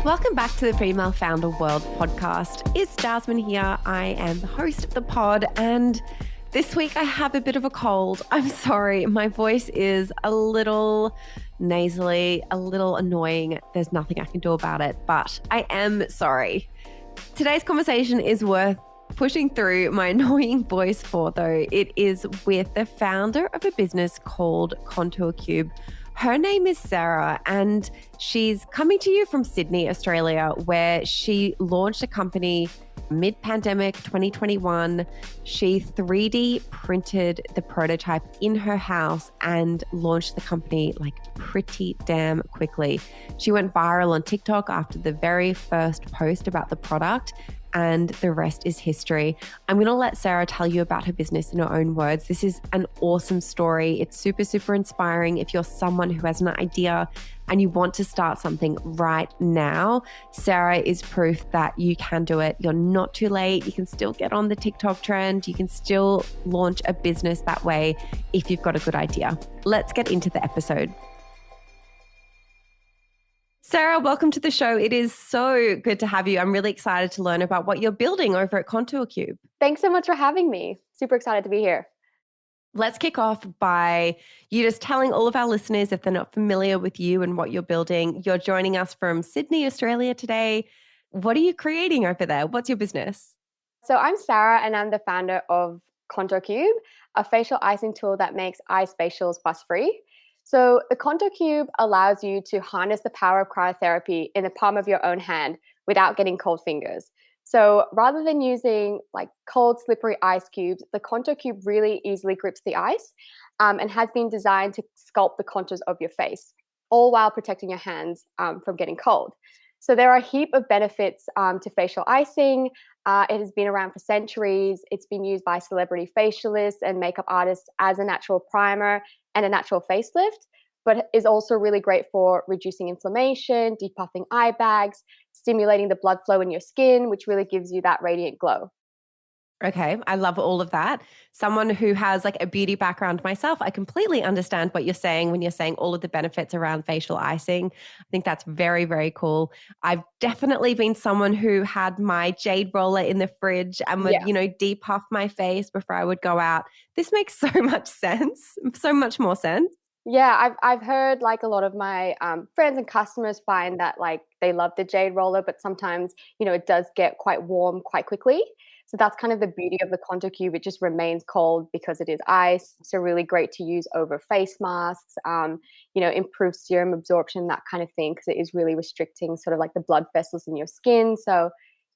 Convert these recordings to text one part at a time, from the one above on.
Welcome back to the Female Founder World podcast. It's Jasmine here. I am the host of the pod, and this week I have a bit of a cold. I'm sorry, my voice is a little nasally, a little annoying. There's nothing I can do about it, but I am sorry. Today's conversation is worth pushing through my annoying voice for, though. It is with the founder of a business called Contour Cube. Her name is Sarah, and she's coming to you from Sydney, Australia, where she launched a company mid-pandemic 2021. She 3D printed the prototype in her house and launched the company like pretty damn quickly. She went viral on TikTok after the very first post about the product, and the rest is history. I'm going to let Sarah tell you about her business in her own words. This is an awesome story. It's super, super inspiring. If you're someone who has an idea and you want to start something right now, Sarah is proof that you can do it. You're not too late. You can still get on the TikTok trend. You can still launch a business that way if you've got a good idea. Let's get into the episode. Sarah, welcome to the show. It is so good to have you. I'm really excited to learn about what you're building over at Contour Cube. Thanks so much for having me. Super excited to be here. Let's kick off by you just telling all of our listeners, if they're not familiar with you and what you're building. You're joining us from Sydney, Australia today. What are you creating over there? What's your business? So I'm Sarah, and I'm the founder of Contour Cube, a facial icing tool that makes ice facials fuss-free. So the Contour Cube allows you to harness the power of cryotherapy in the palm of your own hand without getting cold fingers. So rather than using like cold, slippery ice cubes, the Contour Cube really easily grips the ice and has been designed to sculpt the contours of your face, all while protecting your hands from getting cold. So there are a heap of benefits to facial icing. It has been around for centuries. It's been used by celebrity facialists and makeup artists as a natural primer and a natural facelift, but is also really great for reducing inflammation, depuffing eye bags, stimulating the blood flow in your skin, which really gives you that radiant glow. Okay, I love all of that. Someone who has like a beauty background myself, I completely understand what you're saying when you're saying all of the benefits around facial icing. I think that's very, very cool. I've definitely been someone who had my jade roller in the fridge and would, depuff my face before I would go out. This makes so much sense, so much more sense. Yeah, I've heard like a lot of my friends and customers find that like they love the jade roller, but sometimes, it does get quite warm quite quickly. So that's kind of the beauty of the Contour Cube. It just remains cold because it is ice. So really great to use over face masks, improves serum absorption, that kind of thing, because it is really restricting sort of like the blood vessels in your skin. So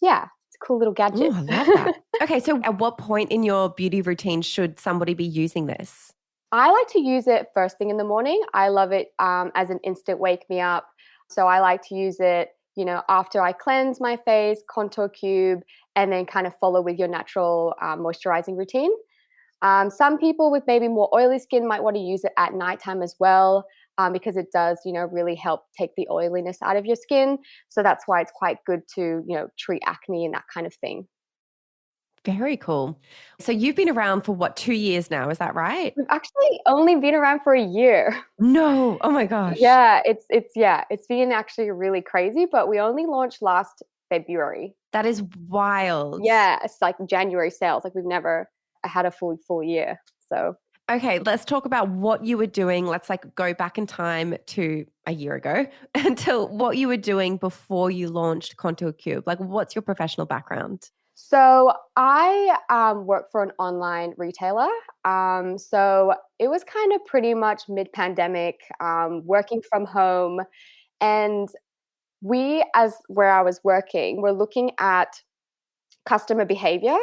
yeah, it's a cool little gadget. Ooh, I love that. Okay, so at what point in your beauty routine should somebody be using this? I like to use it first thing in the morning. I love it as an instant wake me up. So I like to use it, after I cleanse my face, Contour Cube, and then kind of follow with your natural moisturizing routine. Some people with maybe more oily skin might want to use it at nighttime as well, because it does, really help take the oiliness out of your skin. So that's why it's quite good to, treat acne and that kind of thing. Very cool. So you've been around for 2 years now, is that right? We've actually only been around for a year. No. Oh my gosh. Yeah, it's been actually really crazy, but we only launched last February. That is wild. Yeah, it's like January sales. Like we've never had a full year. So okay, let's talk about what you were doing. Let's like go back in time to a year ago until what you were doing before you launched Contour Cube. Like what's your professional background? So I work for an online retailer. So it was kind of pretty much mid-pandemic, working from home. And where I was working, we're looking at customer behavior.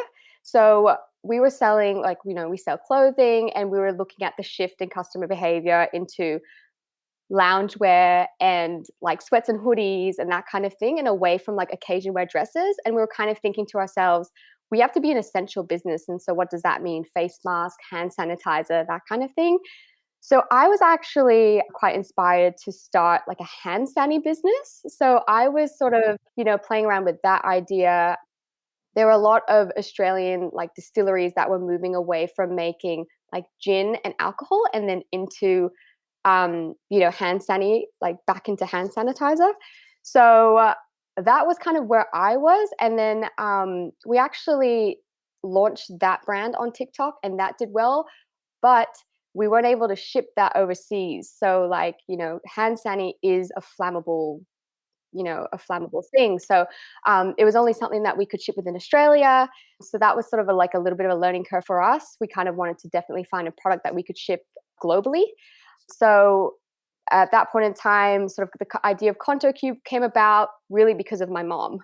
So we were selling, we sell clothing, and we were looking at the shift in customer behavior into loungewear and like sweats and hoodies and that kind of thing, and away from like occasion wear dresses. And we were kind of thinking to ourselves, we have to be an essential business. And so what does that mean? Face mask, hand sanitizer, that kind of thing. So I was actually quite inspired to start like a hand sanny business. So I was sort of, playing around with that idea. There were a lot of Australian like distilleries that were moving away from making like gin and alcohol and then into hand back into hand sanitizer. So that was kind of where I was. And then we actually launched that brand on TikTok, and that did well, but we weren't able to ship that overseas. So like, hand sani is a flammable thing. So it was only something that we could ship within Australia. So that was sort of like a little bit of a learning curve for us. We kind of wanted to definitely find a product that we could ship globally. So at that point in time, sort of the idea of Conto Cube came about really because of my mom.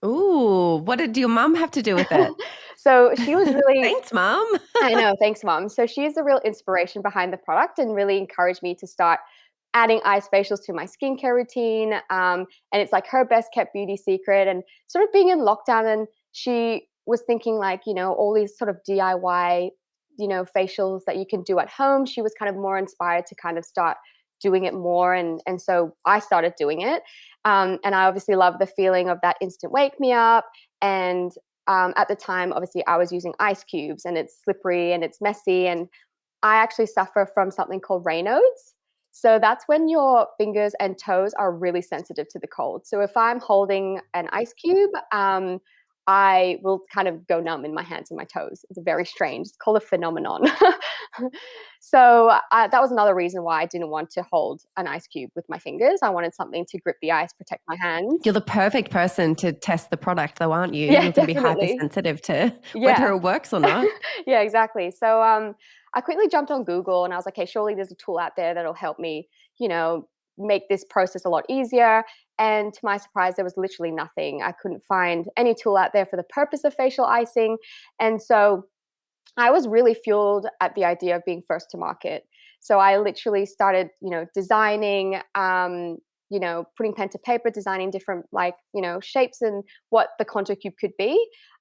Ooh, what did your mum have to do with it? So she was really, Thanks, mum. I know, thanks, mom. So she's the real inspiration behind the product and really encouraged me to start adding ice facials to my skincare routine. And it's like her best kept beauty secret. And sort of being in lockdown, and she was thinking like, all these sort of DIY, facials that you can do at home. She was kind of more inspired to kind of start doing it more. And so I started doing it. And I obviously love the feeling of that instant wake me up. And at the time, obviously, I was using ice cubes, and it's slippery and it's messy. And I actually suffer from something called Raynaud's. So that's when your fingers and toes are really sensitive to the cold. So if I'm holding an ice cube, I will kind of go numb in my hands and my toes. It's very strange. It's called a phenomenon. So that was another reason why I didn't want to hold an ice cube with my fingers. I wanted something to grip the ice, protect my hands. You're the perfect person to test the product though, aren't you? Yeah, You're going to be definitely. hypersensitive to whether Yeah. it works or not. Yeah, exactly. So I quickly jumped on Google, and I was like, hey, surely there's a tool out there that'll help me, make this process a lot easier. And to my surprise, there was literally nothing. I couldn't find any tool out there for the purpose of facial icing. And so I was really fueled at the idea of being first to market. So I literally started, designing, putting pen to paper, designing different shapes and what the Contour Cube could be.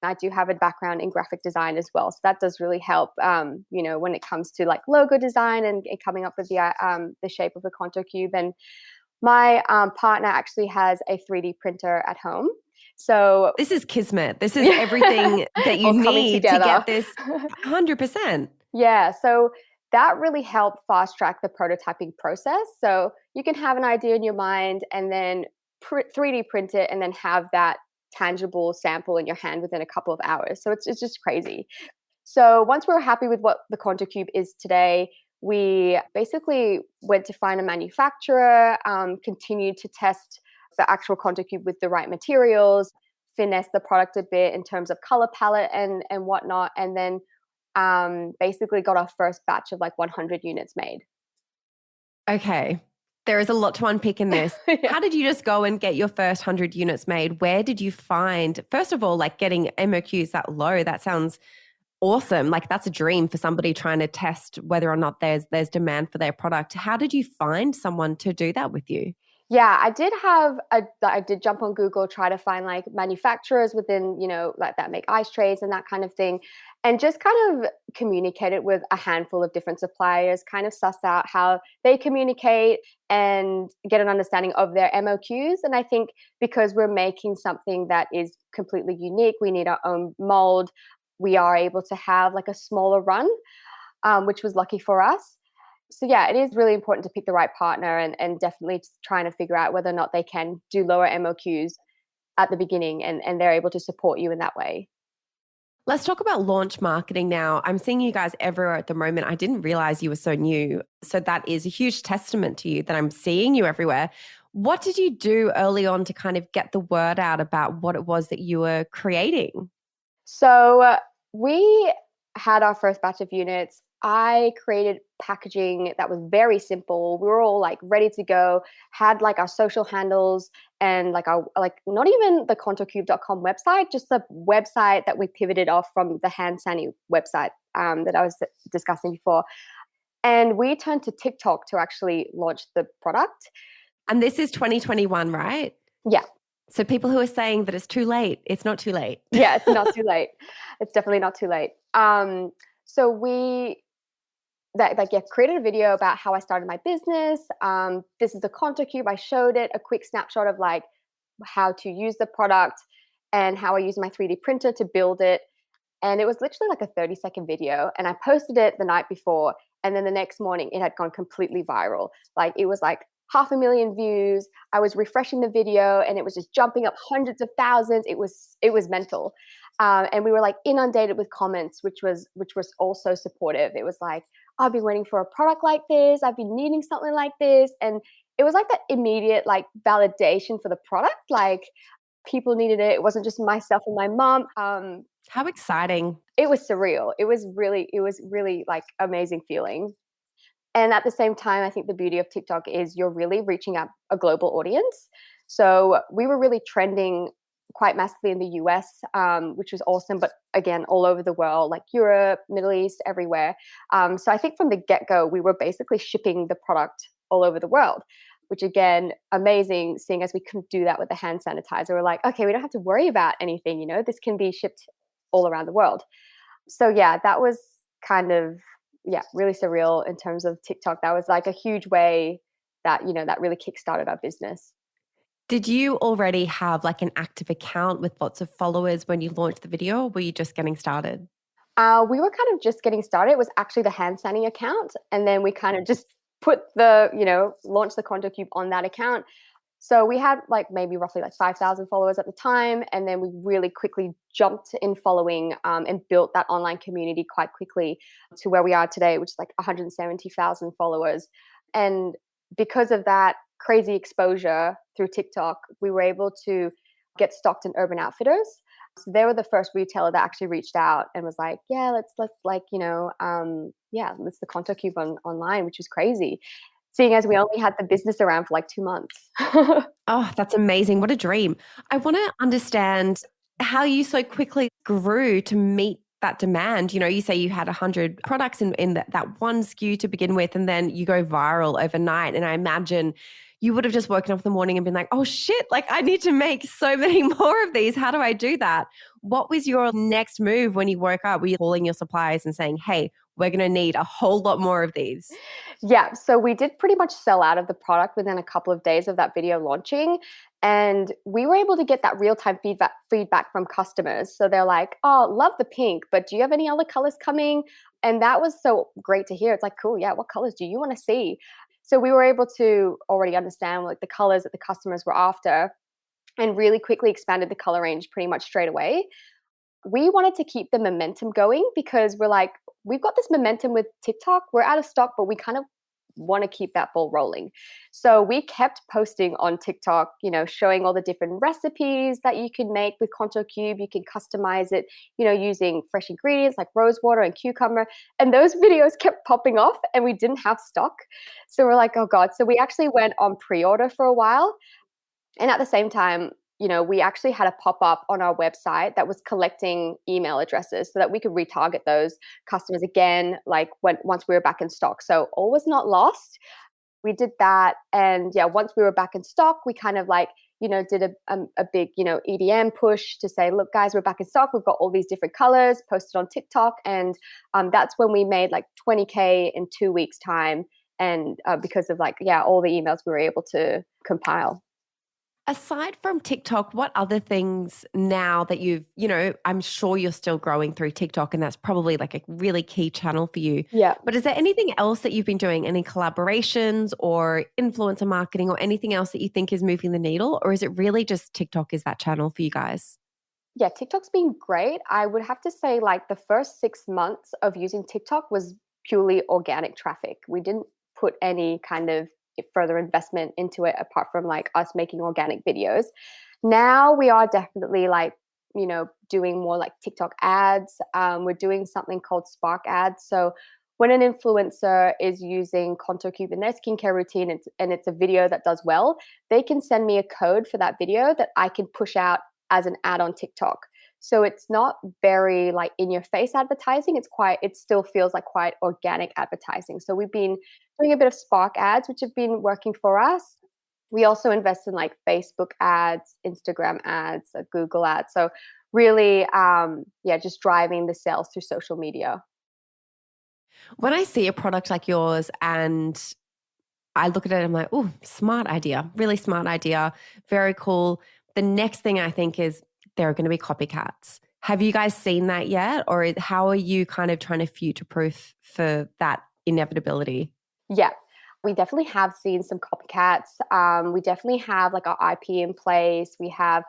And I do have a background in graphic design as well, so that does really help. When it comes to like logo design and coming up with the shape of the Contour Cube. And my partner actually has a 3D printer at home. So This is kismet. This is everything that you all coming need to together. get this 100%. Yeah, so that really helped fast track the prototyping process. So you can have an idea in your mind and then 3D print it and then have that tangible sample in your hand within a couple of hours. So it's just crazy. So once we were happy with what the Contour Cube is today, we basically went to find a manufacturer, continued to test the actual Contour Cube with the right materials, finesse the product a bit in terms of color palette and whatnot, and then basically got our first batch of like 100 units made. Okay. There is a lot to unpick in this. Yeah. How did you just go and get your first 100 units made? Where did you find, first of all, like getting MOQs that low? That sounds awesome. Like that's a dream for somebody trying to test whether or not there's demand for their product. How did you find someone to do that with you? Yeah, I did jump on Google, try to find like manufacturers within, like that make ice trays and that kind of thing. And just kind of communicated with a handful of different suppliers, kind of suss out how they communicate and get an understanding of their MOQs. And I think because we're making something that is completely unique, we need our own mold. We are able to have like a smaller run, which was lucky for us. So yeah, it is really important to pick the right partner and definitely trying to figure out whether or not they can do lower MOQs at the beginning and they're able to support you in that way. Let's talk about launch marketing now. I'm seeing you guys everywhere at the moment. I didn't realize you were so new. So that is a huge testament to you that I'm seeing you everywhere. What did you do early on to kind of get the word out about what it was that you were creating? So we had our first batch of units. I created packaging that was very simple. We were all like ready to go, had like our social handles and like our like not even the contourcube.com website, just the website that we pivoted off from the Hand Sani website that I was discussing before. And we turned to TikTok to actually launch the product. And this is 2021, right? Yeah. So people who are saying that it's too late, it's not too late. Yeah, it's not too late. It's definitely not too late. So we created a video about how I started my business. This is the Contour Cube. I showed it a quick snapshot of like how to use the product and how I use my 3D printer to build it. And it was literally like a 30-second video. And I posted it the night before. And then the next morning it had gone completely viral. Like it was like 500,000 views. I was refreshing the video and it was just jumping up hundreds of thousands. It was mental. And we were like inundated with comments, which was also supportive. It was like, I've been waiting for a product like this. I've been needing something like this. And it was like that immediate like validation for the product. Like people needed it. It wasn't just myself and my mom. How exciting. It was surreal. It was really like amazing feeling. And at the same time, I think the beauty of TikTok is you're really reaching out a global audience. So we were really trending quite massively in the US, which was awesome. But again, all over the world, like Europe, Middle East, everywhere. So I think from the get-go, we were basically shipping the product all over the world, which again, amazing, seeing as we couldn't do that with the hand sanitizer. We're like, okay, we don't have to worry about anything, this can be shipped all around the world. So yeah, that was kind of, yeah, really surreal in terms of TikTok. That was like a huge way that really kickstarted our business. Did you already have like an active account with lots of followers when you launched the video, or were you just getting started? We were kind of just getting started. It was actually the hand sanning account. And then we kind of just put launched the Conto Cube on that account. So we had like maybe roughly like 5,000 followers at the time. And then we really quickly jumped in following and built that online community quite quickly to where we are today, which is like 170,000 followers. And because of that crazy exposure through TikTok, we were able to get stocked in Urban Outfitters. So they were the first retailer that actually reached out and was like, yeah, let's like, let's the Conto Cube online, which was crazy, seeing as we only had the business around for like 2 months. Oh, that's amazing. What a dream. I want to understand how you so quickly grew to meet that demand. You say you had 100 products in that one SKU to begin with, and then you go viral overnight. And I imagine you would have just woken up in the morning and been like, oh shit, like I need to make so many more of these. How do I do that? What was your next move when you woke up? Were you calling your suppliers and saying, hey, we're going to need a whole lot more of these? Yeah, so we did pretty much sell out of the product within a couple of days of that video launching. And we were able to get that real-time feedback from customers. So they're like, oh, love the pink, but do you have any other colors coming? And that was so great to hear. It's like, cool, yeah, what colors do you want to see? So we were able to already understand like the colors that the customers were after and really quickly expanded the color range pretty much straight away. We wanted to keep the momentum going because we're like, we've got this momentum with TikTok. We're out of stock, but we kind of want to keep that ball rolling. So we kept posting on TikTok, showing all the different recipes that you can make with Conto Cube. You can customize it, using fresh ingredients like rose water and cucumber. And those videos kept popping off and we didn't have stock. So we're like, oh God. So we actually went on pre-order for a while. And at the same time, we actually had a pop-up on our website that was collecting email addresses so that we could retarget those customers again, like once we were back in stock. So all was not lost. We did that. And yeah, once we were back in stock, we kind of like, did a big, EDM push to say, look, guys, we're back in stock. We've got all these different colors posted on TikTok. And that's when we made like 20K in 2 weeks time. And because of like, yeah, all the emails we were able to compile. Aside from TikTok, what other things now that I'm sure you're still growing through TikTok and that's probably like a really key channel for you. Yeah. But is there anything else that you've been doing? Any collaborations or influencer marketing or anything else that you think is moving the needle? Or is it really just TikTok is that channel for you guys? Yeah, TikTok's been great. I would have to say like the first 6 months of using TikTok was purely organic traffic. We didn't put any kind of further investment into it apart from like us making organic videos. Now we are definitely like, doing more like TikTok ads. We're doing something called Spark ads. So when an influencer is using Conto Cube in their skincare routine and it's a video that does well, they can send me a code for that video that I can push out as an ad on TikTok. So it's not very like in your face advertising. It still feels like quite organic advertising. So we've been doing a bit of Spark ads, which have been working for us. We also invest in like Facebook ads, Instagram ads, Google ads. So really, just driving the sales through social media. When I see a product like yours and I look at it, I'm like, oh, smart idea, really smart idea, very cool. The next thing I think is there are going to be copycats. Have you guys seen that yet? Or how are you kind of trying to future-proof for that inevitability? Yeah. We definitely have seen some copycats. We definitely have like our IP in place. We have,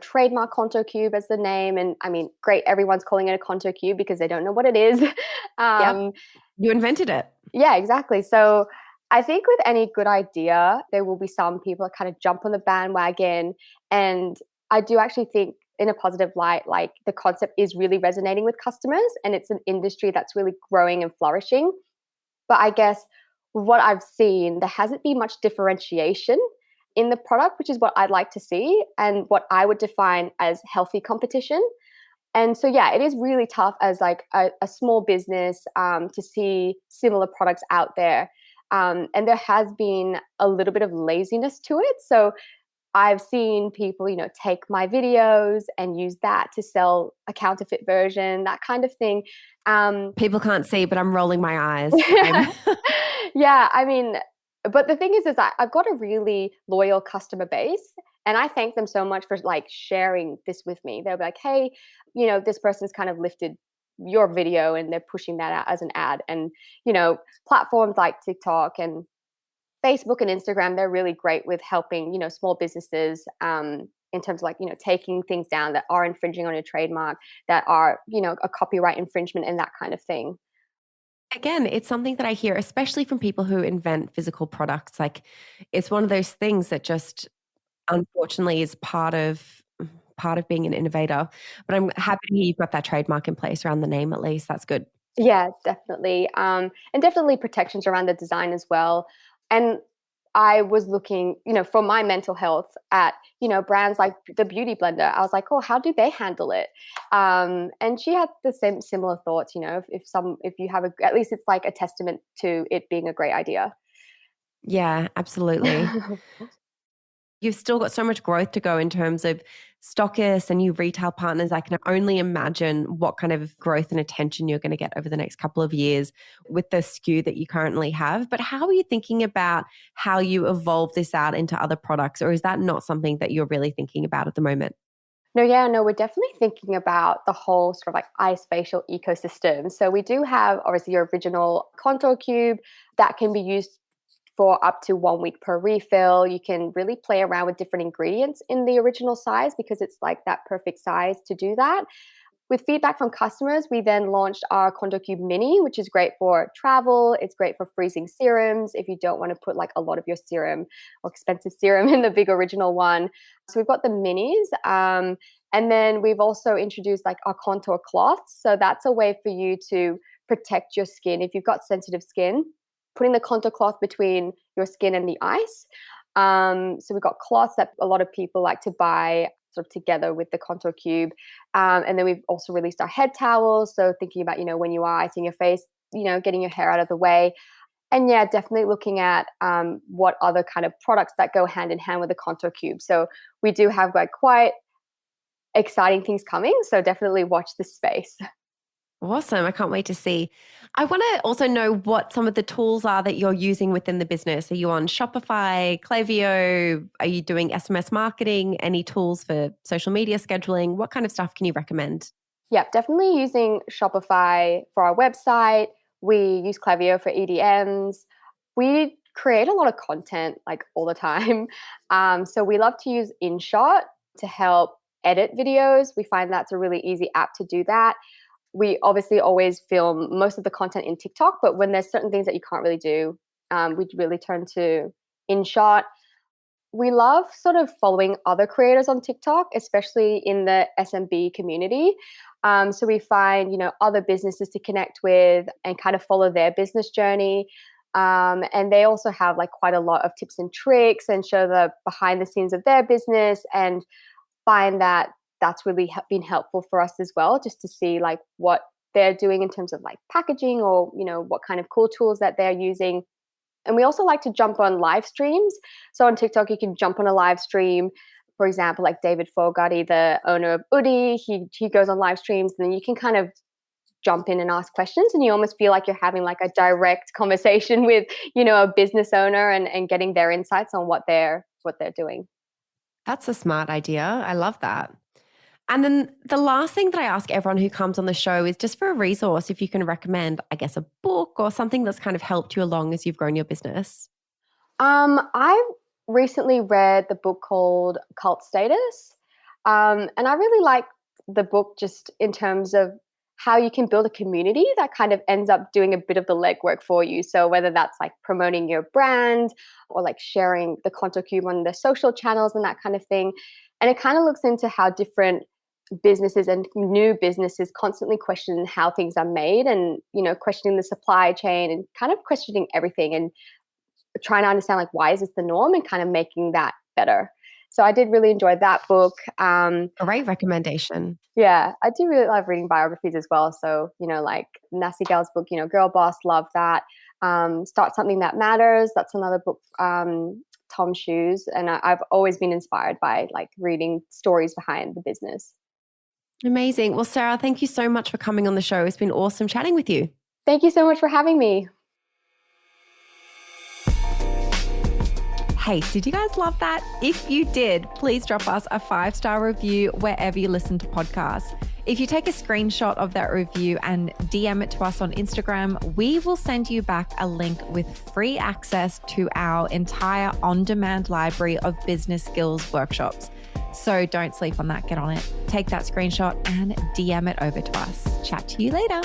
trademark Contour Cube as the name. And I mean, great, everyone's calling it a Contour Cube because they don't know what it is. Yep. um, You invented it. yeah, exactly. So I think with any good idea, there will be some people that kind of jump on the bandwagon. And I do actually think, in a positive light, like the concept is really resonating with customers and it's an industry that's really growing and flourishing. But I guess what I've seen, there hasn't been much differentiation in the product, which is what I'd like to see and what I would define as healthy competition. And so, yeah, it is really tough as like a small business to see similar products out there. And there has been a little bit of laziness to it. So I've seen people, take my videos and use that to sell a counterfeit version, that kind of thing. People can't see, but I'm rolling my eyes. Yeah, I mean, but the thing is that I've got a really loyal customer base, and I thank them so much for like sharing this with me. They'll be like, "Hey, this person's kind of lifted your video, and they're pushing that out as an ad." And platforms like TikTok and Facebook and Instagram, they're really great with helping small businesses. In terms of like taking things down that are infringing on a trademark, that are a copyright infringement and that kind of thing. Again, it's something that I hear, especially from people who invent physical products. Like, it's one of those things that just unfortunately is part of being an innovator. But I'm happy to hear you've got that trademark in place around the name at least. That's good. Yeah, definitely. And definitely protections around the design as well. And I was looking, for my mental health at, brands like the Beauty Blender. I was like, oh, how do they handle it? And she had the same similar thoughts, if you have at least it's like a testament to it being a great idea. Yeah, absolutely. You've still got so much growth to go in terms of stockists and new retail partners. I can only imagine what kind of growth and attention you're going to get over the next couple of years with the SKU that you currently have. But how are you thinking about how you evolve this out into other products? Or is that not something that you're really thinking about at the moment? No, yeah, no, we're definitely thinking about the whole sort of like ice facial ecosystem. So we do have obviously your original contour cube that can be used for up to 1 week per refill. You can really play around with different ingredients in the original size because it's like that perfect size to do that. With feedback from customers, we then launched our Contour Cube Mini, which is great for travel. It's great for freezing serums if you don't want to put like a lot of your serum or expensive serum in the big original one. So we've got the minis. And then we've also introduced like our contour cloths. So that's a way for you to protect your skin. If you've got sensitive skin, putting the contour cloth between your skin and the ice. So we've got cloths that a lot of people like to buy sort of together with the contour cube. And then we've also released our head towels. So thinking about, when you are icing your face, getting your hair out of the way. And yeah, definitely looking at what other kind of products that go hand in hand with the contour cube. So we do have like quite exciting things coming. So definitely watch this space. Awesome. I can't wait to see. I want to also know what some of the tools are that you're using within the business. Are you on Shopify, Klaviyo? Are you doing SMS marketing? Any tools for social media scheduling? What kind of stuff can you recommend? Yeah, definitely using Shopify for our website. We use Klaviyo for EDMs. We create a lot of content like all the time. So we love to use InShot to help edit videos. We find that's a really easy app to do that. We obviously always film most of the content in TikTok, but when there's certain things that you can't really do, we really turn to InShot. We love sort of following other creators on TikTok, especially in the SMB community. So we find, other businesses to connect with and kind of follow their business journey. And they also have like quite a lot of tips and tricks and show the behind the scenes of their business, and find that that's really been helpful for us as well, just to see like what they're doing in terms of like packaging or, what kind of cool tools that they're using. And we also like to jump on live streams. So on TikTok, you can jump on a live stream. For example, like David Fogarty, the owner of Udi, he goes on live streams, and then you can kind of jump in and ask questions, and you almost feel like you're having like a direct conversation with, a business owner, and getting their insights on what they're doing. That's a smart idea. I love that. And then the last thing that I ask everyone who comes on the show is just for a resource, if you can recommend, I guess, a book or something that's kind of helped you along as you've grown your business. I recently read the book called Cult Status. And I really like the book just in terms of how you can build a community that kind of ends up doing a bit of the legwork for you. So whether that's like promoting your brand or like sharing the content cube on the social channels and that kind of thing. And it kind of looks into how different businesses and new businesses constantly question how things are made and, questioning the supply chain and kind of questioning everything and trying to understand like why is this the norm and kind of making that better. So I did really enjoy that book. Great recommendation. Yeah, I do really love reading biographies as well. So, like Nasty Gal's book, Girl Boss, love that. Start Something That Matters. That's another book, Tom Shoes. And I've always been inspired by like reading stories behind the business. Amazing. Well, Sarah, thank you so much for coming on the show. It's been awesome chatting with you. Thank you so much for having me. Hey, did you guys love that? If you did, please drop us a 5-star review wherever you listen to podcasts. If you take a screenshot of that review and DM it to us on Instagram, we will send you back a link with free access to our entire on-demand library of business skills workshops. So don't sleep on that. Get on it. Take that screenshot and DM it over to us. Chat to you later.